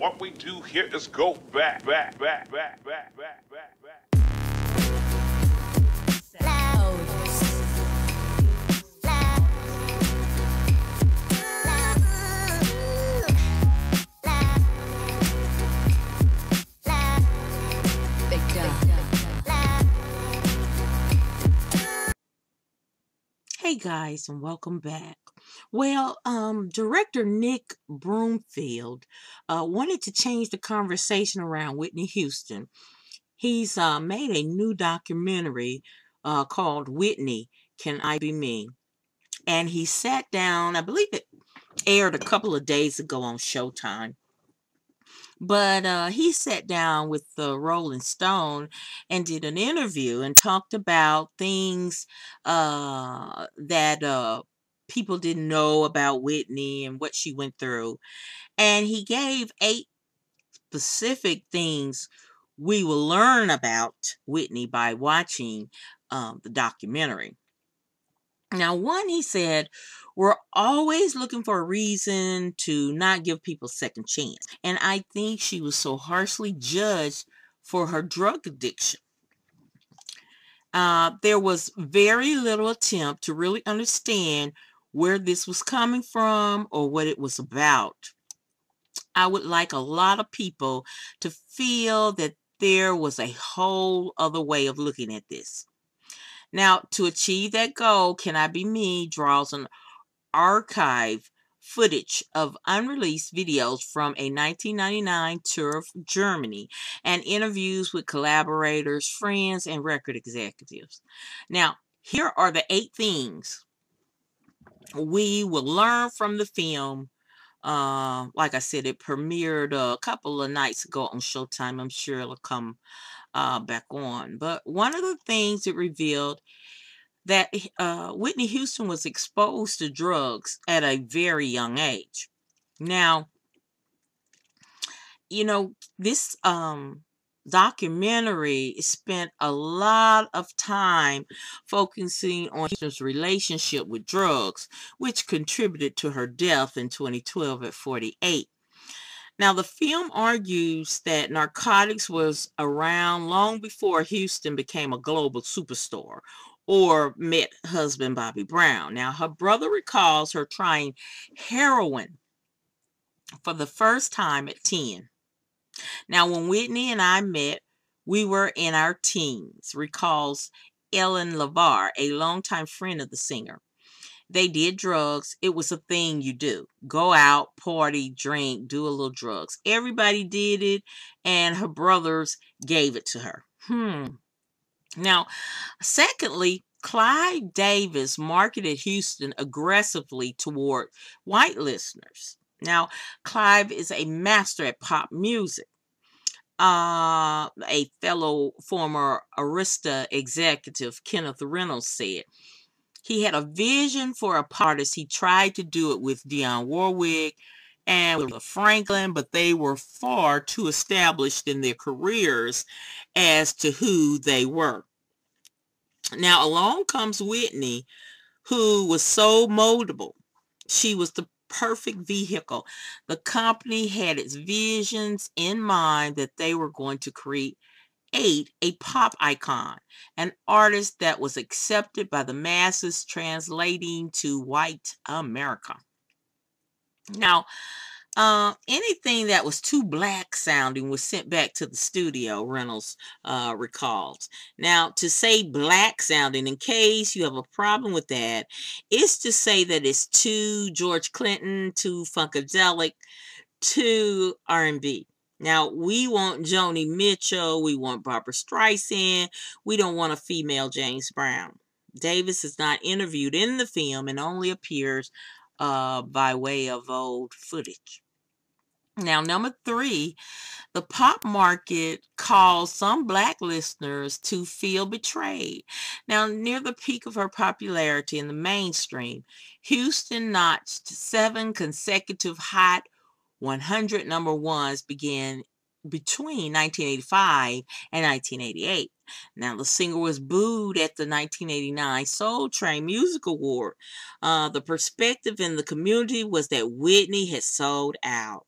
What we do here is go back. Hey guys, and welcome back. Well, director Nick Broomfield wanted to change the conversation around Whitney Houston. He's made a new documentary called Whitney, Can I Be Me? And he sat down, I believe it aired a couple of days ago on Showtime. But he sat down with the Rolling Stone and did an interview and talked about things that people didn't know about Whitney and what she went through. And he gave 8 specific things we will learn about Whitney by watching the documentary. Now, one, he said, we're always looking for a reason to not give people a second chance. And I think she was so harshly judged for her drug addiction. There was very little attempt to really understand where this was coming from or what it was about. I would like a lot of people to feel that there was a whole other way of looking at this. Now, to achieve that goal, Can I Be Me draws on archive footage of unreleased videos from a 1999 tour of Germany and interviews with collaborators, friends, and record executives. Now, here are the 8 things we will learn from the film. Like I said, it premiered a couple of nights ago on Showtime. I'm sure it'll come back on. But one of the things it revealed that Whitney Houston was exposed to drugs at a very young age. Now, this documentary spent a lot of time focusing on Houston's relationship with drugs, which contributed to her death in 2012 at 48. Now, the film argues that narcotics was around long before Houston became a global superstar or met husband Bobby Brown. Now, her brother recalls her trying heroin for the first time at 10. Now, when Whitney and I met, we were in our teens, recalls Ellen LeVar, a longtime friend of the singer. They did drugs. It was a thing you do. Go out, party, drink, do a little drugs. Everybody did it, and her brothers gave it to her. Now, secondly, Clive Davis marketed Houston aggressively toward white listeners. Now, Clive is a master at pop music. A fellow former Arista executive, Kenneth Reynolds, said, he had a vision for a pop artist. He tried to do it with Dionne Warwick and with Franklin, but they were far too established in their careers as to who they were. Now, along comes Whitney, who was so moldable. She was the perfect vehicle. The company had its visions in mind that they were going to create a pop icon, an artist that was accepted by the masses, translating to white America. Now, anything that was too black sounding was sent back to the studio, Reynolds recalls. Now, to say black sounding, in case you have a problem with that, is to say that it's too George Clinton, too funkadelic, too R&B. Now, we want Joni Mitchell. We want Barbra Streisand. We don't want a female James Brown. Davis is not interviewed in the film and only appears by way of old footage. Now, number 3, the pop market caused some black listeners to feel betrayed. Now, near the peak of her popularity in the mainstream, Houston notched 7 consecutive Hot 100 number ones began between 1985 and 1988. Now, the singer was booed at the 1989 Soul Train Music Award. The perspective in the community was that Whitney had sold out.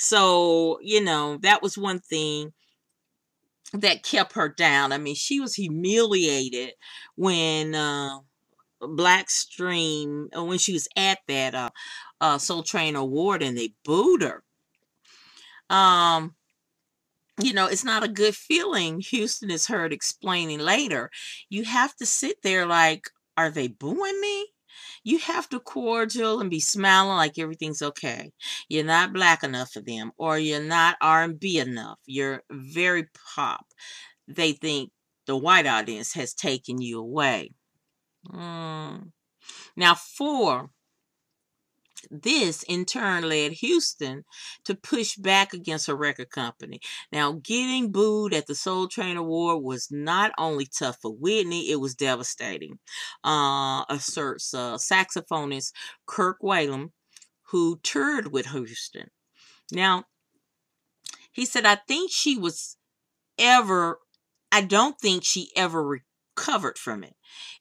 So, that was one thing that kept her down. I mean, she was humiliated when Blackstream, when she was at that Soul Train Award and they booed her. It's not a good feeling. Houston is heard explaining later. You have to sit there like, are they booing me? You have to cordial and be smiling like everything's okay. You're not black enough for them, or you're not R&B enough. You're very pop. They think the white audience has taken you away. Now, this in turn led Houston to push back against her record company. Now, getting booed at the Soul Train Award was not only tough for Whitney, it was devastating, asserts saxophonist Kirk Whalum, who toured with Houston. Now, he said, I don't think she ever recovered from it.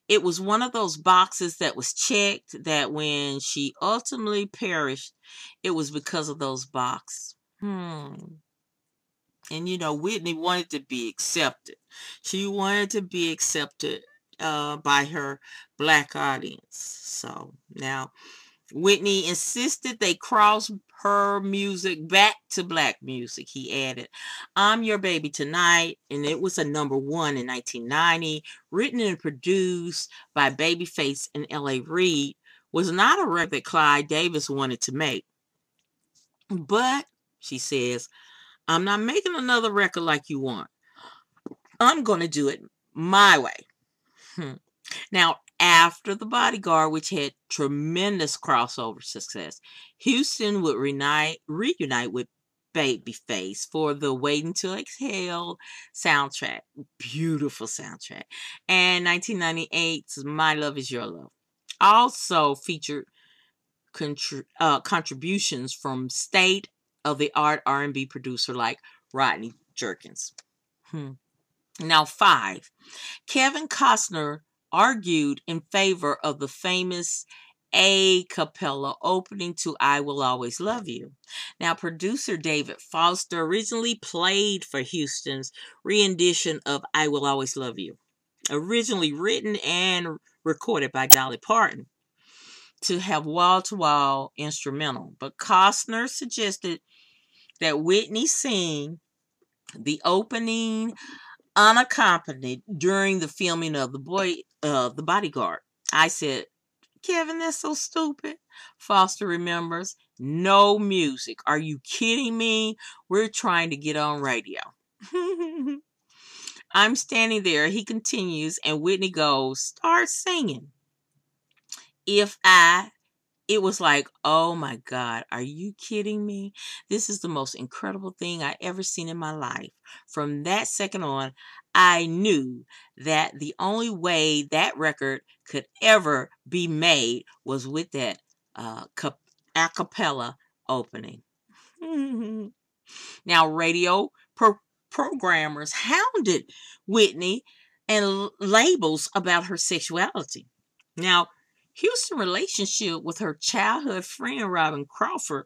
It was one of those boxes that was checked that when she ultimately perished, it was because of those boxes. And Whitney wanted to be accepted. She wanted to be accepted by her black audience. So now Whitney insisted they cross her music back to black music. He added, I'm Your Baby Tonight, and it was a #1 in 1990, written and produced by Babyface and L.A. Reid, was not a record that Clive Davis wanted to make. But, she says, I'm not making another record like you want. I'm going to do it my way. Now, after The Bodyguard, which had tremendous crossover success, Houston would reunite with Babyface for the Wait Until Exhale soundtrack. Beautiful soundtrack. And 1998's My Love Is Your Love. Also featured contributions from state-of-the-art R&B producer like Rodney Jerkins. Now, 5. Kevin Costner argued in favor of the famous a cappella opening to I Will Always Love You. Now, producer David Foster originally played for Houston's rendition of I Will Always Love You, originally written and recorded by Dolly Parton, to have wall-to-wall instrumental. But Costner suggested that Whitney sing the opening unaccompanied during the filming of The Bodyguard. I said, Kevin, that's so stupid. Foster remembers, no music. Are you kidding me? We're trying to get on radio. I'm standing there, he continues, and Whitney goes, start singing. It was like, oh my God, are you kidding me? This is the most incredible thing I ever seen in my life. From that second on, I knew that the only way that record could ever be made was with that a cappella opening. Now, radio programmers hounded Whitney and labels about her sexuality. Now, Houston's relationship with her childhood friend Robin Crawford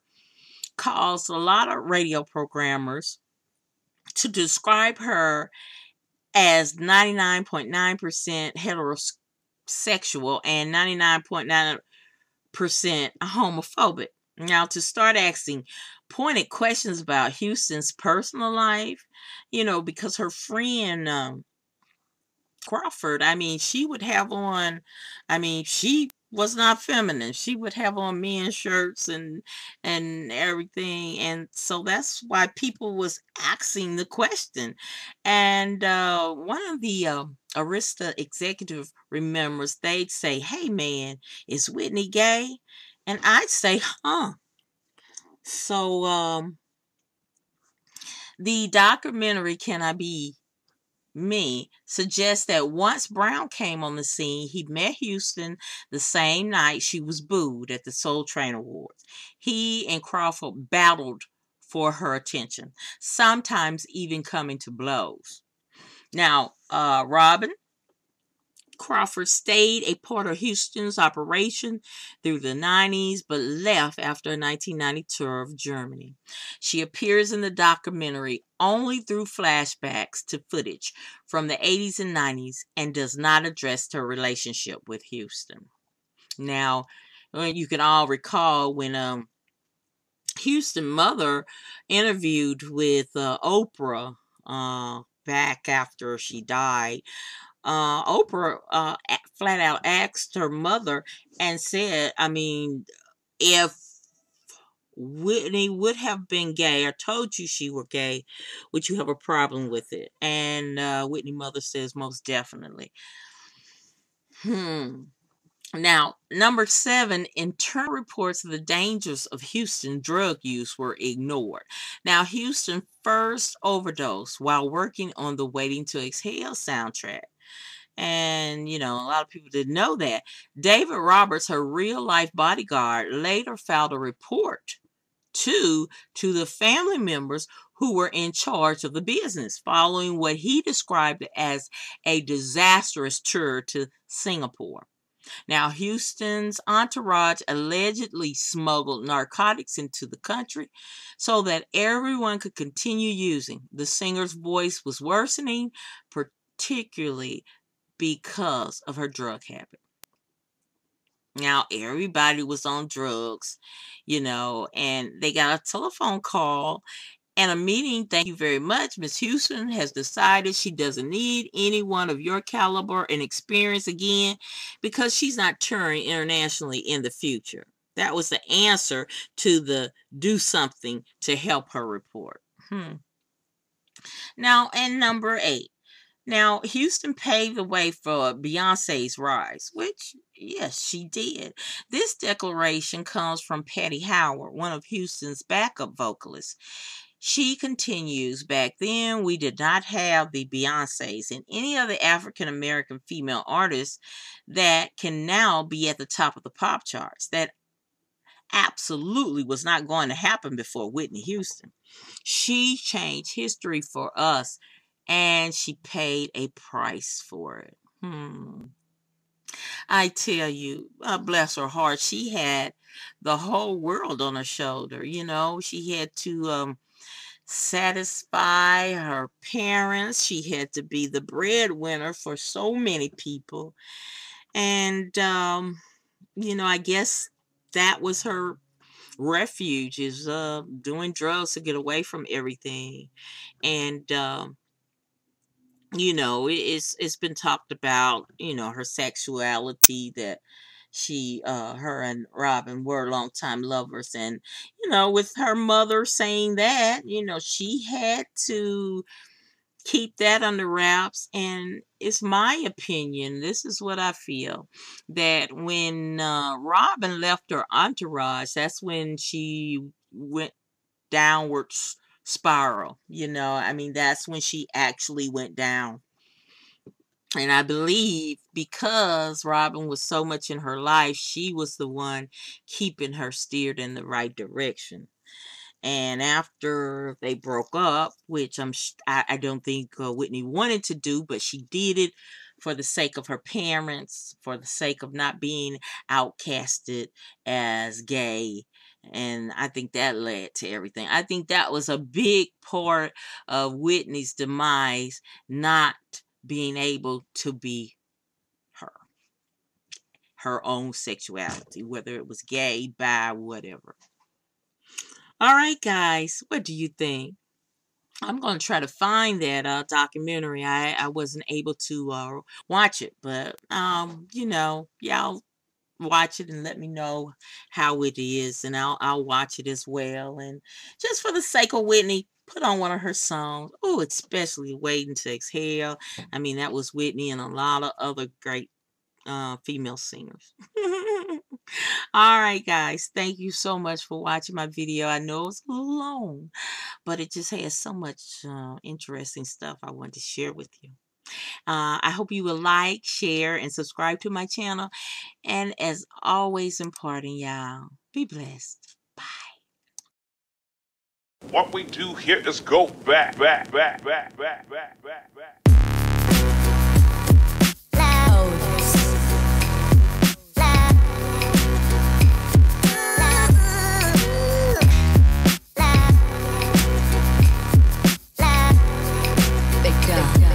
caused a lot of radio programmers to describe her as 99.9% heterosexual and 99.9% homophobic. Now, to start asking pointed questions about Houston's personal life, because her friend Crawford, she would have on, she was not feminine. She would have on men's shirts and everything. And so that's why people was asking the question. And one of the Arista executive remembers, they'd say, hey man, is Whitney gay? And I'd say, huh. So the documentary Can I Be Me suggests that once Brown came on the scene, he met Houston the same night she was booed at the Soul Train Awards. He and Crawford battled for her attention, sometimes even coming to blows. Now, Robin Crawford stayed a part of Houston's operation through the 90s, but left after a 1990 tour of Germany. She appears in the documentary only through flashbacks to footage from the 80s and 90s and does not address her relationship with Houston. Now, you can all recall when Houston's mother interviewed with Oprah back after she died. Oprah flat out asked her mother and said, I mean, if Whitney would have been gay or told you she were gay, would you have a problem with it? And Whitney's mother says, most definitely. Now, number 7, internal reports of the dangers of Houston drug use were ignored. Now, Houston first overdosed while working on the Waiting to Exhale soundtrack. And, a lot of people didn't know that. David Roberts, her real-life bodyguard, later filed a report to the family members who were in charge of the business, following what he described as a disastrous tour to Singapore. Now, Houston's entourage allegedly smuggled narcotics into the country so that everyone could continue using. The singer's voice was worsening, particularly because of her drug habit. Now, everybody was on drugs, and they got a telephone call and a meeting. Thank you very much. Miss Houston has decided she doesn't need anyone of your caliber and experience again because she's not touring internationally in the future. That was the answer to the do something to help her report. Now, and number 8. Now, Houston paved the way for Beyonce's rise, which, yes, she did. This declaration comes from Patty Howard, one of Houston's backup vocalists. She continues, back then we did not have the Beyoncés and any other African-American female artists that can now be at the top of the pop charts. That absolutely was not going to happen before Whitney Houston. She changed history for us, and she paid a price for it. I tell you, bless her heart, she had the whole world on her shoulder. She had to satisfy her parents. She had to be the breadwinner for so many people. And, I guess that was her refuge, is doing drugs to get away from everything. And, it's been talked about, her sexuality, that her and Robin were longtime lovers. And, with her mother saying that, she had to keep that under wraps. And it's my opinion, this is what I feel, that when Robin left her entourage, that's when she went downward spiral. That's when she actually went down. And I believe because Robin was so much in her life, she was the one keeping her steered in the right direction. And after they broke up, which I don't think Whitney wanted to do, but she did it for the sake of her parents, for the sake of not being outcasted as gay. And I think that led to everything. I think that was a big part of Whitney's demise, not being able to be her own sexuality, whether it was gay, bi, whatever. All right, guys, what do you think? I'm going to try to find that documentary. I wasn't able to watch it, but, y'all watch it and let me know how it is, and I'll watch it as well. And just for the sake of Whitney, put on one of her songs. Oh, especially Waiting to Exhale. That was Whitney and a lot of other great female singers. All right, guys, thank you so much for watching my video. I know it's a little long, but it just has so much interesting stuff I wanted to share with you. I hope you will like, share, and subscribe to my channel. And as always, in parting, y'all, be blessed. Bye. What we do here is go back. Oh. God.